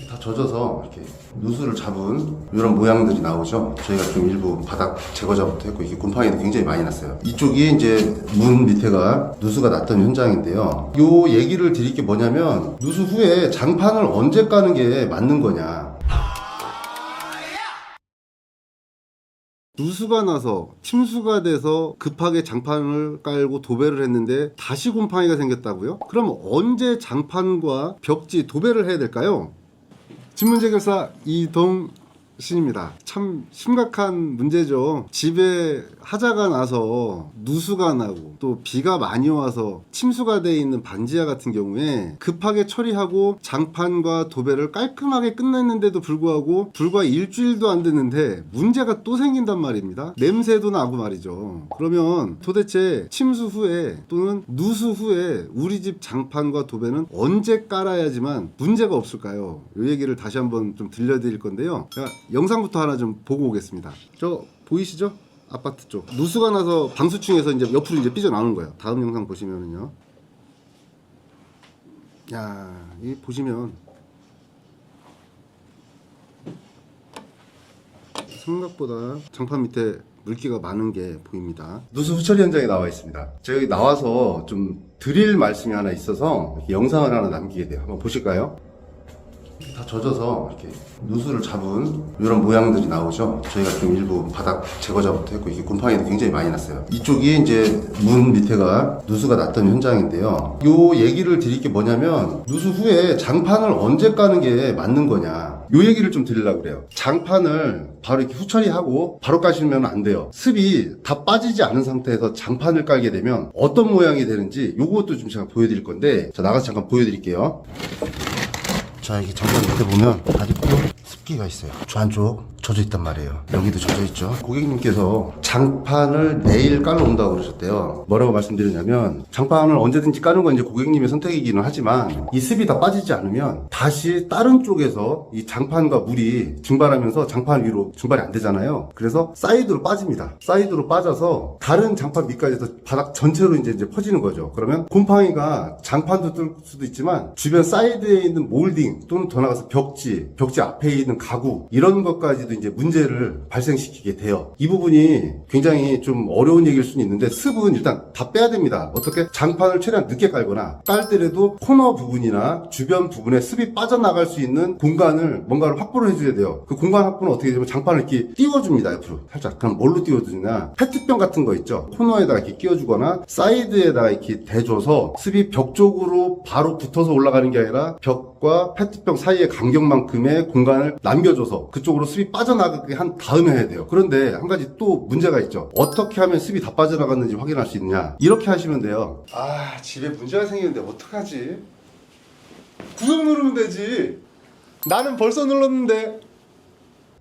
다 젖어서 이렇게 누수를 잡은 이런 모양들이 나오죠. 저희가 좀 일부 바닥 제거 작업도 했고 이게 곰팡이도 굉장히 많이 났어요. 이쪽이 이제 문 밑에가 누수가 났던 현장인데요. 요 얘기를 드릴 게 뭐냐면 누수 후에 장판을 언제 까는 게 맞는 거냐. 누수가 나서 침수가 돼서 급하게 장판을 깔고 도배를 했는데 다시 곰팡이가 생겼다고요? 그럼 언제 장판과 벽지 도배를 해야 될까요? 집문제결사 이동신입니다. 참 심각한 문제죠. 집에 하자가 나서 누수가 나고 또 비가 많이 와서 침수가 돼 있는 반지하 같은 경우에 급하게 처리하고 장판과 도배를 깔끔하게 끝냈는데도 불구하고 불과 일주일도 안 됐는데 문제가 또 생긴단 말입니다. 냄새도 나고 말이죠. 그러면 도대체 침수 후에 또는 누수 후에 우리 집 장판과 도배는 언제 깔아야지만 문제가 없을까요? 이 얘기를 다시 한번 좀 들려드릴 건데요. 제가 영상부터 하나 좀 보고 오겠습니다. 저 보이시죠? 아파트 쪽 누수가 나서 방수층에서 이제 옆으로 이제 삐져나오는 거예요. 다음 영상 보시면은요. 야, 이 보시면 생각보다 장판 밑에 물기가 많은 게 보입니다. 누수 후처리 현장에 나와 있습니다. 제가 여기 나와서 좀 드릴 말씀이 하나 있어서 영상을 하나 남기게 돼요. 한번 보실까요? 다 젖어서 이렇게 누수를 잡은 이런 모양들이 나오죠. 저희가 좀 일부 바닥 제거 작업도 했고 이게 곰팡이도 굉장히 많이 났어요. 이쪽이 이제 문 밑에가 누수가 났던 현장인데요. 요 얘기를 드릴 게 뭐냐면 누수 후에 장판을 언제 까는 게 맞는 거냐, 요 얘기를 좀 드리려고 그래요. 장판을 바로 이렇게 후처리하고 바로 까시면 안 돼요. 습이 다 빠지지 않은 상태에서 장판을 깔게 되면 어떤 모양이 되는지 요것도 좀 제가 보여드릴 건데, 자, 나가서 잠깐 보여드릴게요. 자, 이게 장판 밑에 보면 아직도 습기가 있어요. 저 안쪽 젖어 있단 말이에요. 여기도 젖어 있죠. 고객님께서 장판을 내일 깔러 온다고 그러셨대요. 뭐라고 말씀드렸냐면, 장판을 언제든지 까는 건 이제 고객님의 선택이기는 하지만 이 습이 다 빠지지 않으면 다시 다른 쪽에서 이 장판과 물이 증발하면서 장판 위로 증발이 안 되잖아요. 그래서 사이드로 빠집니다. 사이드로 빠져서 다른 장판 밑까지도 바닥 전체로 이제 퍼지는 거죠. 그러면 곰팡이가 장판도 뜰 수도 있지만 주변 사이드에 있는 몰딩 또는 더 나가서 벽지 앞에 있는 가구, 이런 것까지도 이제 문제를 발생시키게 돼요. 이 부분이 굉장히 좀 어려운 얘기일 수는 있는데, 습은 일단 다 빼야 됩니다. 어떻게? 장판을 최대한 늦게 깔거나 깔더라도 코너 부분이나 주변 부분에 습이 빠져나갈 수 있는 공간을 뭔가를 확보를 해줘야 돼요. 그 공간 확보는 어떻게 되면 장판을 이렇게 띄워줍니다. 옆으로 살짝. 그럼 뭘로 띄워주냐, 페트병 같은 거 있죠. 코너에다가 이렇게 끼워주거나 사이드에다가 이렇게 대줘서 습이 벽 쪽으로 바로 붙어서 올라가는 게 아니라 벽과 페트병 사이의 간격만큼의 공간을 남겨줘서 그쪽으로 습이 빠져나가게 한 다음에 해야 돼요. 그런데 한 가지 또 문제가 있죠. 어떻게 하면 습이 다 빠져나갔는지 확인할 수 있느냐, 이렇게 하시면 돼요. 아, 집에 문제가 생기는데 어떡하지? 구독 누르면 되지. 나는 벌써 눌렀는데.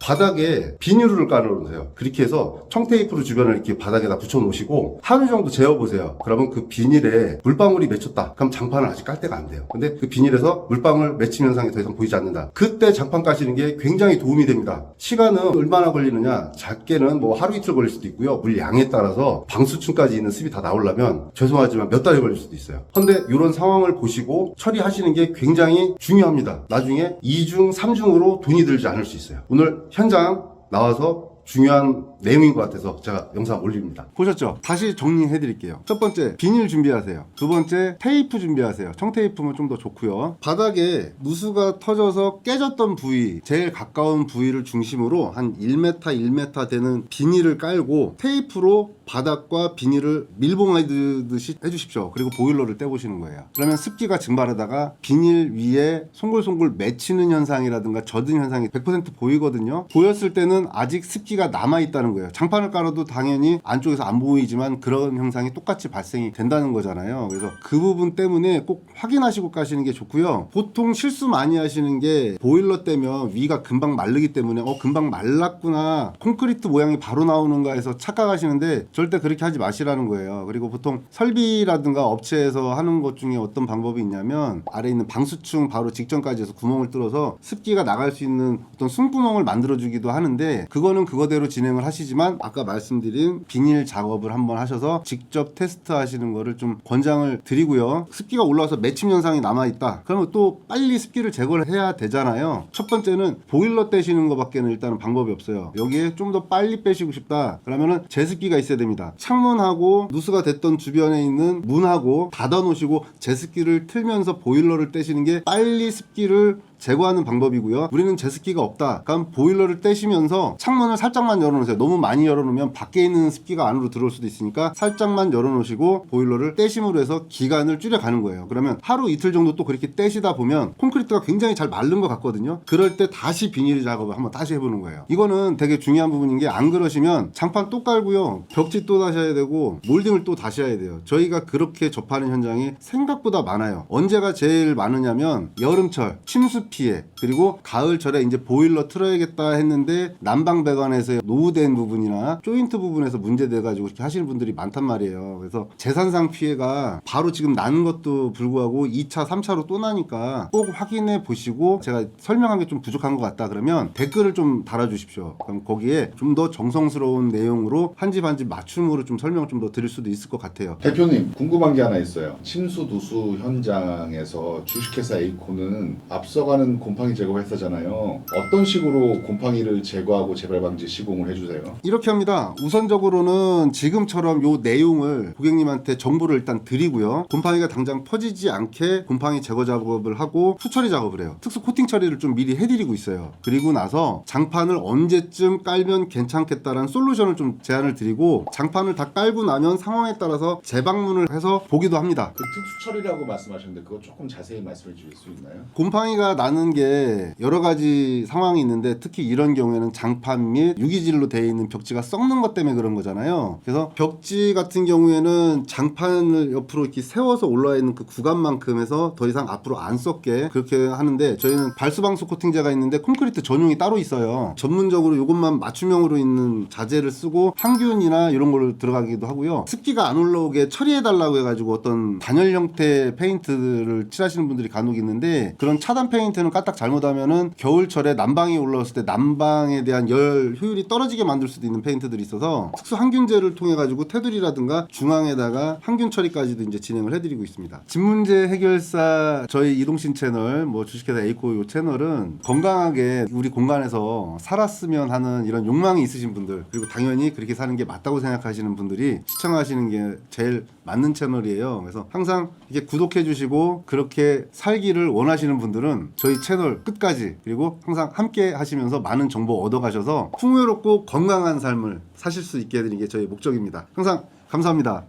바닥에 비닐을 깔아놓으세요. 그렇게 해서 청테이프로 주변을 이렇게 바닥에다 붙여 놓으시고 하루 정도 재워보세요. 그러면 그 비닐에 물방울이 맺혔다. 그럼 장판을 아직 깔 때가 안 돼요. 근데 그 비닐에서 물방울 맺힘 현상이 더 이상 보이지 않는다. 그때 장판 까시는 게 굉장히 도움이 됩니다. 시간은 얼마나 걸리느냐, 작게는 뭐 하루 이틀 걸릴 수도 있고요. 물 양에 따라서 방수층까지 있는 습이 다 나오려면 죄송하지만 몇 달이 걸릴 수도 있어요. 근데 이런 상황을 보시고 처리하시는 게 굉장히 중요합니다. 나중에 2중, 3중으로 돈이 들지 않을 수 있어요. 오늘 현장 나와서 중요한 내용인 것 같아서 제가 영상 올립니다. 보셨죠? 다시 정리해 드릴게요. 첫 번째, 비닐 준비하세요. 두 번째, 테이프 준비하세요. 청테이프면 좀 더 좋고요. 바닥에 누수가 터져서 깨졌던 부위, 제일 가까운 부위를 중심으로 한 1m, 1m 되는 비닐을 깔고 테이프로 바닥과 비닐을 밀봉하듯이 해주십시오. 그리고 보일러를 떼보시는 거예요. 그러면 습기가 증발하다가 비닐 위에 송골송골 맺히는 현상이라든가 젖은 현상이 100% 보이거든요. 보였을 때는 아직 습기가 남아있다는 거예요. 장판을 깔아도 당연히 안쪽에서 안 보이지만 그런 현상이 똑같이 발생이 된다는 거잖아요. 그래서 그 부분 때문에 꼭 확인하시고 까시는 게 좋고요. 보통 실수 많이 하시는 게 보일러 떼면 위가 금방 마르기 때문에 금방 말랐구나, 콘크리트 모양이 바로 나오는가 해서 착각하시는데 절대 그렇게 하지 마시라는 거예요. 그리고 보통 설비라든가 업체에서 하는 것 중에 어떤 방법이 있냐면, 아래에 있는 방수층 바로 직전까지 해서 구멍을 뚫어서 습기가 나갈 수 있는 어떤 숨구멍을 만들어 주기도 하는데, 그거는 그거대로 그거대로 진행을 하시지만 아까 말씀드린 비닐 작업을 한번 하셔서 직접 테스트 하시는 거를 좀 권장을 드리고요. 습기가 올라와서 맺힘 현상이 남아있다. 그러면 또 빨리 습기를 제거를 해야 되잖아요. 첫 번째는 보일러 떼시는 것밖에는 일단은 방법이 없어요. 여기에 좀 더 빨리 빼시고 싶다. 그러면은 제습기가 있어야 됩니다. 창문하고 누수가 됐던 주변에 있는 문하고 닫아 놓으시고 제습기를 틀면서 보일러를 떼시는 게 빨리 습기를 제거하는 방법이고요. 우리는 제습기가 없다. 그럼 보일러를 떼시면서 창문을 살짝만 열어놓으세요. 너무 많이 열어놓으면 밖에 있는 습기가 안으로 들어올 수도 있으니까 살짝만 열어놓으시고 보일러를 떼심으로 해서 기간을 줄여가는 거예요. 그러면 하루 이틀 정도 또 그렇게 떼시다 보면 콘크리트가 굉장히 잘 마른 것 같거든요. 그럴 때 다시 비닐 작업을 한번 다시 해보는 거예요. 이거는 되게 중요한 부분인 게 안 그러시면 장판 또 깔고요. 벽지 또 다시 해야 되고 몰딩을 또 다시 해야 돼요. 저희가 그렇게 접하는 현장이 생각보다 많아요. 언제가 제일 많으냐면 여름철 침수 피해, 그리고 가을철에 이제 보일러 틀어야겠다 했는데 난방 배관에서 노후된 부분이나 조인트 부분에서 문제돼 가지고 이렇게 하시는 분들이 많단 말이에요. 그래서 재산상 피해가 바로 지금 나는 것도 불구하고 2차 3차로 또 나니까 꼭 확인해 보시고, 제가 설명한 게 좀 부족한 것 같다 그러면 댓글을 좀 달아주십시오. 그럼 거기에 좀 더 정성스러운 내용으로 한 집 한 집 맞춤으로 좀 설명을 좀 더 드릴 수도 있을 것 같아요. 대표님, 궁금한 게 하나 있어요. 침수 누수 현장에서 주식회사 에이코는 앞서가는 곰팡이 제거를 했었잖아요. 어떤 식으로 곰팡이를 제거하고 재발 방지 시공을 해주세요? 이렇게 합니다. 우선적으로는 지금처럼 요 내용을 고객님한테 정보를 일단 드리고요. 곰팡이가 당장 퍼지지 않게 곰팡이 제거 작업을 하고 수처리 작업을 해요. 특수 코팅 처리를 좀 미리 해드리고 있어요. 그리고 나서 장판을 언제쯤 깔면 괜찮겠다라는 솔루션을 좀 제안을 드리고, 장판을 다 깔고 나면 상황에 따라서 재방문을 해서 보기도 합니다. 그 특수 처리라고 말씀하셨는데 그거 조금 자세히 말씀해 주실 수 있나요? 곰팡이가 나는 게 여러 가지 상황이 있는데, 특히 이런 경우에는 장판 및 유기질로 되어 있는 벽지가 썩는 것 때문에 그런 거잖아요. 그래서 벽지 같은 경우에는 장판을 옆으로 이렇게 세워서 올라와 있는 그 구간만큼 해서 더 이상 앞으로 안 썩게 그렇게 하는데, 저희는 발수방수 코팅제가 있는데 콘크리트 전용이 따로 있어요. 전문적으로 이것만 맞춤형으로 있는 자재를 쓰고 항균이나 이런 걸 들어가기도 하고요. 습기가 안 올라오게 처리해달라고 해가지고 어떤 단열 형태 페인트를 칠하시는 분들이 간혹 있는데, 그런 차단 페인트는 까딱 잘못하면은 겨울철에 난방이 올라왔을 때 난방에 대한 열 효율이 떨어지게 만들 수도 있는 페인트들이 있어서 특수 항균제를 통해 가지고 테두리라든가 중앙에다가 항균 처리까지도 이제 진행을 해드리고 있습니다. 집 문제 해결사 저희 이동신 채널, 뭐 주식회사 에이코 요 채널은 건강하게 우리 공간에서 살았으면 하는 이런 욕망이 있으신 분들, 그리고 당연히 그렇게 사는 게 맞다고 생각하시는 분들이 시청하시는 게 제일 맞는 채널이에요. 그래서 항상 이렇게 구독해 주시고 그렇게 살기를 원하시는 분들은 저희 채널 끝까지, 그리고 항상 함께 하시면서 많은 정보 얻어 가셔서 풍요롭고 건강한 삶을 사실 수 있게 해드리는 게 저희 목적입니다. 항상 감사합니다.